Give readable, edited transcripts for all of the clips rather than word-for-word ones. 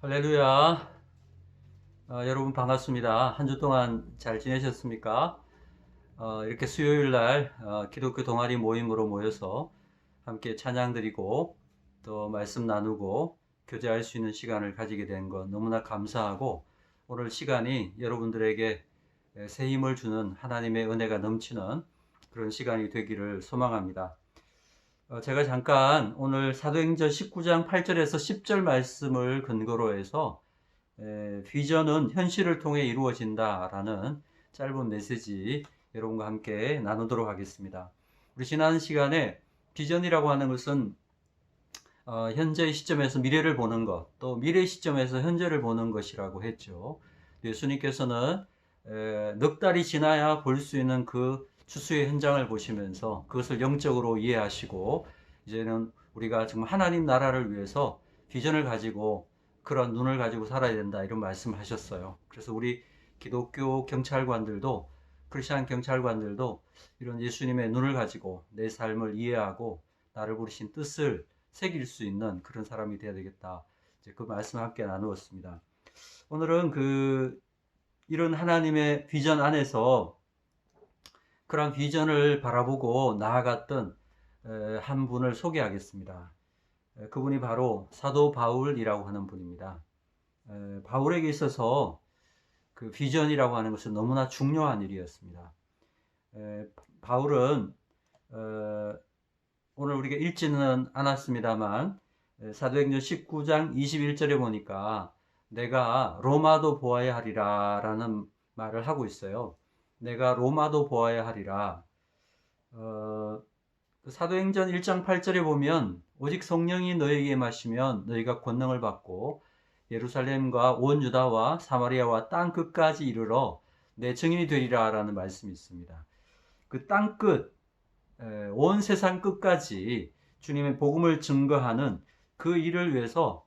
할렐루야. 여러분 반갑습니다. 한 주 동안 잘 지내셨습니까? 이렇게 수요일 날 기독교 동아리 모임으로 모여서 함께 찬양 드리고 또 말씀 나누고 교제할 수 있는 시간을 가지게 된 것 너무나 감사하고, 오늘 시간이 여러분들에게 새 힘을 주는 하나님의 은혜가 넘치는 그런 시간이 되기를 소망합니다. 제가 잠깐 오늘 사도행전 19장 8절에서 10절 말씀을 근거로 해서 비전은 현실을 통해 이루어진다라는 짧은 메시지 여러분과 함께 나누도록 하겠습니다. 우리 지난 시간에 비전이라고 하는 것은 현재의 시점에서 미래를 보는 것, 또 미래 시점에서 현재를 보는 것이라고 했죠. 예수님께서는 넉 달이 지나야 볼 수 있는 그 추수의 현장을 보시면서 그것을 영적으로 이해하시고, 이제는 우리가 정말 하나님 나라를 위해서 비전을 가지고 그런 눈을 가지고 살아야 된다, 이런 말씀을 하셨어요. 그래서 우리 기독교 경찰관들도, 크리스천 경찰관들도 이런 예수님의 눈을 가지고 내 삶을 이해하고 나를 부르신 뜻을 새길 수 있는 그런 사람이 되어야 되겠다, 이제 그 말씀을 함께 나누었습니다. 오늘은 이런 하나님의 비전 안에서 그런 비전을 바라보고 나아갔던 한 분을 소개하겠습니다. 그분이 바로 사도 바울이라고 하는 분입니다. 바울에게 있어서 그 비전이라고 하는 것은 너무나 중요한 일이었습니다. 바울은 오늘 우리가 읽지는 않았습니다만 사도행전 19장 21절에 보니까 내가 로마도 보아야 하리라 라는 말을 하고 있어요. 내가 로마도 보아야 하리라. 사도행전 1장 8절에 보면 오직 성령이 너에게 임하시면 너희가 권능을 받고 예루살렘과 온 유다와 사마리아와 땅 끝까지 이르러 내 증인이 되리라 라는 말씀이 있습니다. 그 땅 끝, 온 세상 끝까지 주님의 복음을 증거하는 그 일을 위해서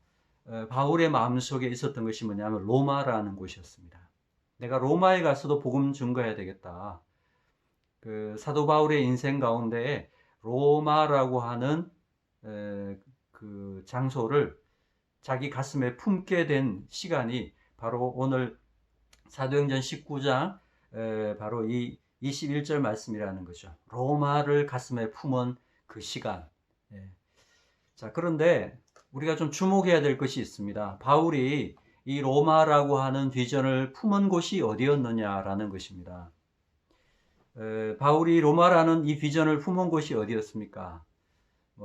바울의 마음속에 있었던 것이 뭐냐면 로마라는 곳이었습니다. 내가 로마에 가서도 복음 증거해야 되겠다. 그 사도 바울의 인생 가운데 로마라고 하는 그 장소를 자기 가슴에 품게 된 시간이 바로 오늘 사도행전 19장 바로 이 21절 말씀이라는 거죠. 로마를 가슴에 품은 그 시간. 자, 그런데 우리가 좀 주목해야 될 것이 있습니다. 바울이 이 로마라고 하는 비전을 품은 곳이 어디였느냐라는 것입니다. 바울이 로마라는 이 비전을 품은 곳이 어디였습니까?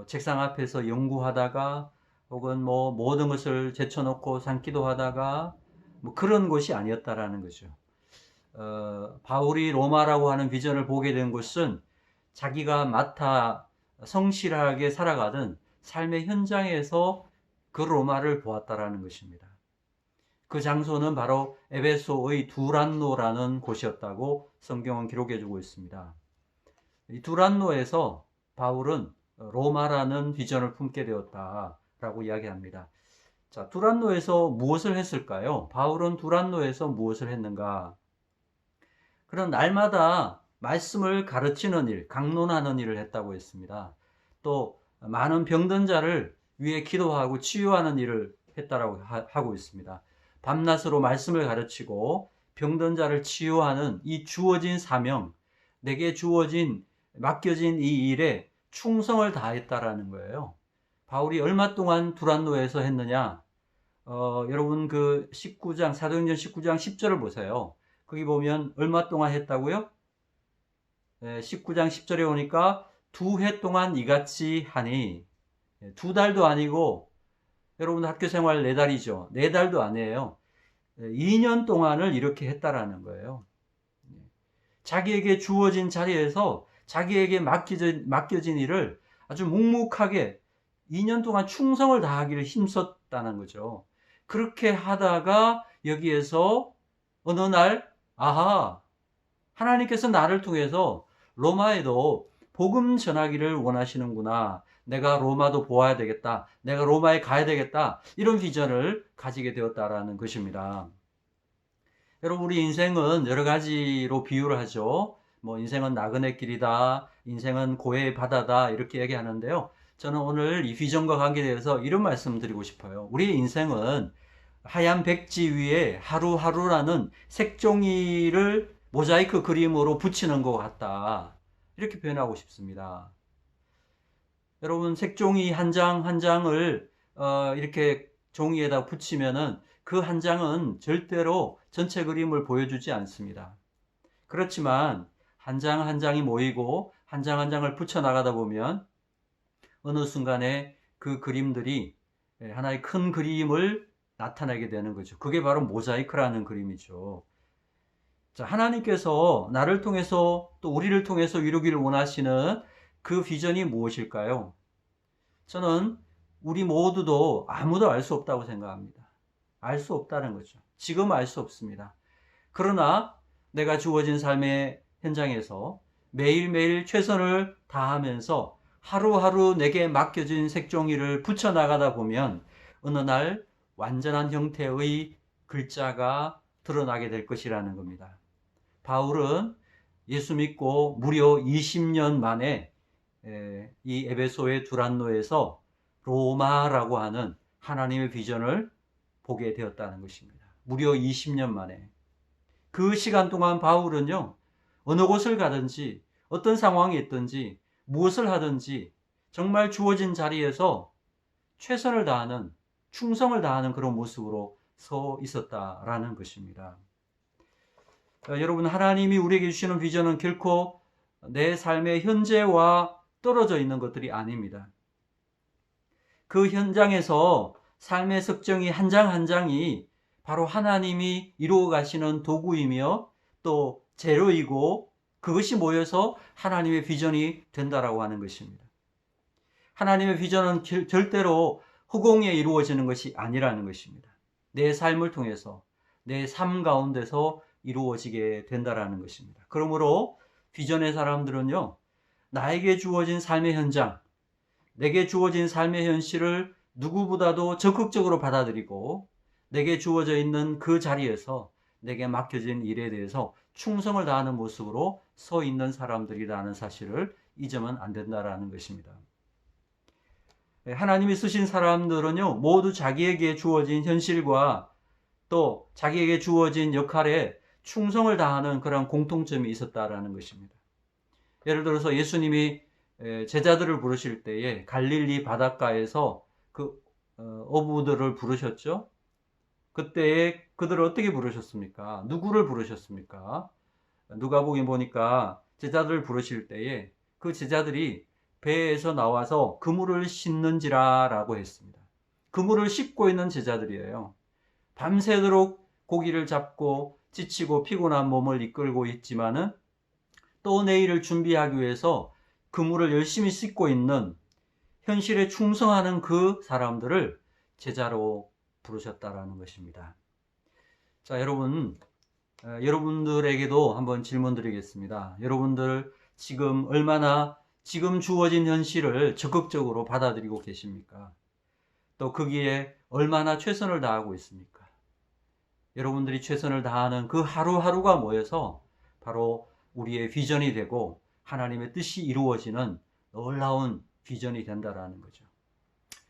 책상 앞에서 연구하다가, 혹은 모든 것을 제쳐놓고 산기도 하다가 그런 곳이 아니었다라는 거죠. 바울이 로마라고 하는 비전을 보게 된 곳은 자기가 맡아 성실하게 살아가던 삶의 현장에서 그 로마를 보았다라는 것입니다. 그 장소는 바로 에베소의 두란노라는 곳이었다고 성경은 기록해주고 있습니다. 이 두란노에서 바울은 로마라는 비전을 품게 되었다라고 이야기합니다. 자, 두란노에서 무엇을 했을까요? 바울은 두란노에서 무엇을 했는가? 그런 날마다 말씀을 가르치는 일, 강론하는 일을 했다고 했습니다. 또 많은 병든 자를 위해 기도하고 치유하는 일을 했다라고 하고 있습니다. 밤낮으로 말씀을 가르치고 병든 자를 치유하는 이 주어진 사명, 내게 주어진 맡겨진 이 일에 충성을 다했다라는 거예요. 바울이 얼마 동안 두란노에서 했느냐? 여러분 그 19장 사도행전 19장 10절을 보세요. 거기 보면 얼마 동안 했다고요? 19장 10절에 오니까 2해 동안 이같이 하니, 2달도 아니고, 여러분 학교 생활 4달이죠. 4달도 아니에요. 2년 동안을 이렇게 했다라는 거예요. 자기에게 주어진 자리에서 자기에게 맡겨진 일을 아주 묵묵하게 2년 동안 충성을 다하기를 힘썼다는 거죠. 그렇게 하다가 여기에서 어느 날, 아하, 하나님께서 나를 통해서 로마에도 복음 전하기를 원하시는구나. 내가 로마도 보아야 되겠다. 내가 로마에 가야 되겠다. 이런 비전을 가지게 되었다라는 것입니다. 여러분, 우리 인생은 여러 가지로 비유를 하죠. 인생은 나그네 길이다. 인생은 고해의 바다다. 이렇게 얘기하는데요. 저는 오늘 이 비전과 관계되어서 이런 말씀 드리고 싶어요. 우리 인생은 하얀 백지 위에 하루하루라는 색종이를 모자이크 그림으로 붙이는 것 같다. 이렇게 표현하고 싶습니다. 여러분, 색종이 한 장 한 장을 이렇게 종이에다 붙이면은 그 한 장은 절대로 전체 그림을 보여주지 않습니다. 그렇지만 한 장 한 장이 모이고 한 장 한 장을 붙여 나가다 보면 어느 순간에 그 그림들이 하나의 큰 그림을 나타내게 되는 거죠. 그게 바로 모자이크라는 그림이죠. 자, 하나님께서 나를 통해서 또 우리를 통해서 이루기를 원하시는 그 비전이 무엇일까요? 저는 우리 모두도 아무도 알 수 없다고 생각합니다. 알 수 없다는 거죠. 지금 알 수 없습니다. 그러나 내가 주어진 삶의 현장에서 매일매일 최선을 다하면서 하루하루 내게 맡겨진 색종이를 붙여나가다 보면 어느 날 완전한 형태의 글자가 드러나게 될 것이라는 겁니다. 바울은 예수 믿고 무려 20년 만에 이 에베소의 두란노에서 로마라고 하는 하나님의 비전을 보게 되었다는 것입니다. 무려 20년 만에. 그 시간 동안 바울은요, 어느 곳을 가든지 어떤 상황이 있든지 무엇을 하든지 정말 주어진 자리에서 최선을 다하는, 충성을 다하는 그런 모습으로 서 있었다라는 것입니다. 여러분, 하나님이 우리에게 주시는 비전은 결코 내 삶의 현재와 떨어져 있는 것들이 아닙니다. 그 현장에서 삶의 석정이 한 장 한 장이 바로 하나님이 이루어 가시는 도구이며 또 재료이고 그것이 모여서 하나님의 비전이 된다라고 하는 것입니다. 하나님의 비전은 절대로 허공에 이루어지는 것이 아니라는 것입니다. 내 삶을 통해서 내 삶 가운데서 이루어지게 된다라는 것입니다. 그러므로 비전의 사람들은요, 나에게 주어진 삶의 현장, 내게 주어진 삶의 현실을 누구보다도 적극적으로 받아들이고 내게 주어져 있는 그 자리에서 내게 맡겨진 일에 대해서 충성을 다하는 모습으로 서 있는 사람들이라는 사실을 잊으면 안 된다라는 것입니다. 하나님이 쓰신 사람들은요, 모두 자기에게 주어진 현실과 또 자기에게 주어진 역할에 충성을 다하는 그런 공통점이 있었다라는 것입니다. 예를 들어서 예수님이 제자들을 부르실 때에 갈릴리 바닷가에서 그 어부들을 부르셨죠. 그때에 그들을 어떻게 부르셨습니까? 누구를 부르셨습니까? 누가복음 보니까 제자들을 부르실 때에 그 제자들이 배에서 나와서 그물을 씻는지라라고 했습니다. 그물을 씻고 있는 제자들이에요. 밤새도록 고기를 잡고 지치고 피곤한 몸을 이끌고 있지만은 또 내일을 준비하기 위해서 그물을 열심히 씻고 있는 현실에 충성하는 그 사람들을 제자로 부르셨다라는 것입니다. 자, 여러분, 여러분들에게도 한번 질문 드리겠습니다. 여러분들 지금 얼마나 지금 주어진 현실을 적극적으로 받아들이고 계십니까? 또 거기에 얼마나 최선을 다하고 있습니까? 여러분들이 최선을 다하는 그 하루하루가 모여서 바로 우리의 비전이 되고 하나님의 뜻이 이루어지는 놀라운 비전이 된다라는 거죠.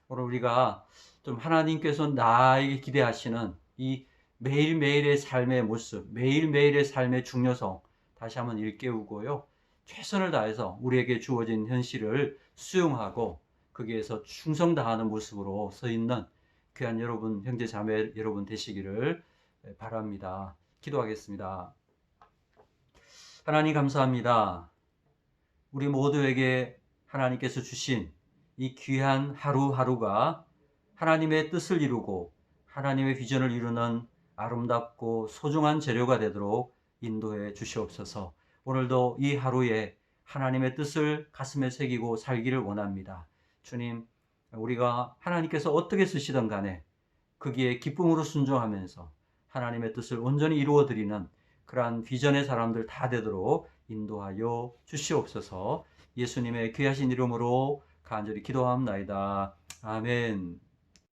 오늘 우리가 좀 하나님께서 나에게 기대하시는 이 매일매일의 삶의 모습, 매일매일의 삶의 중요성 다시 한번 일깨우고요. 최선을 다해서 우리에게 주어진 현실을 수용하고 거기에서 충성 다하는 모습으로 서 있는 귀한 여러분, 형제 자매 여러분 되시기를 바랍니다. 기도하겠습니다. 하나님 감사합니다. 우리 모두에게 하나님께서 주신 이 귀한 하루하루가 하나님의 뜻을 이루고 하나님의 비전을 이루는 아름답고 소중한 재료가 되도록 인도해 주시옵소서. 오늘도 이 하루에 하나님의 뜻을 가슴에 새기고 살기를 원합니다. 주님, 우리가 하나님께서 어떻게 쓰시든 간에 거기에 기쁨으로 순종하면서 하나님의 뜻을 온전히 이루어 드리는 그러한 비전의 사람들 다 되도록 인도하여 주시옵소서. 예수님의 귀하신 이름으로 간절히 기도합나이다. 아멘.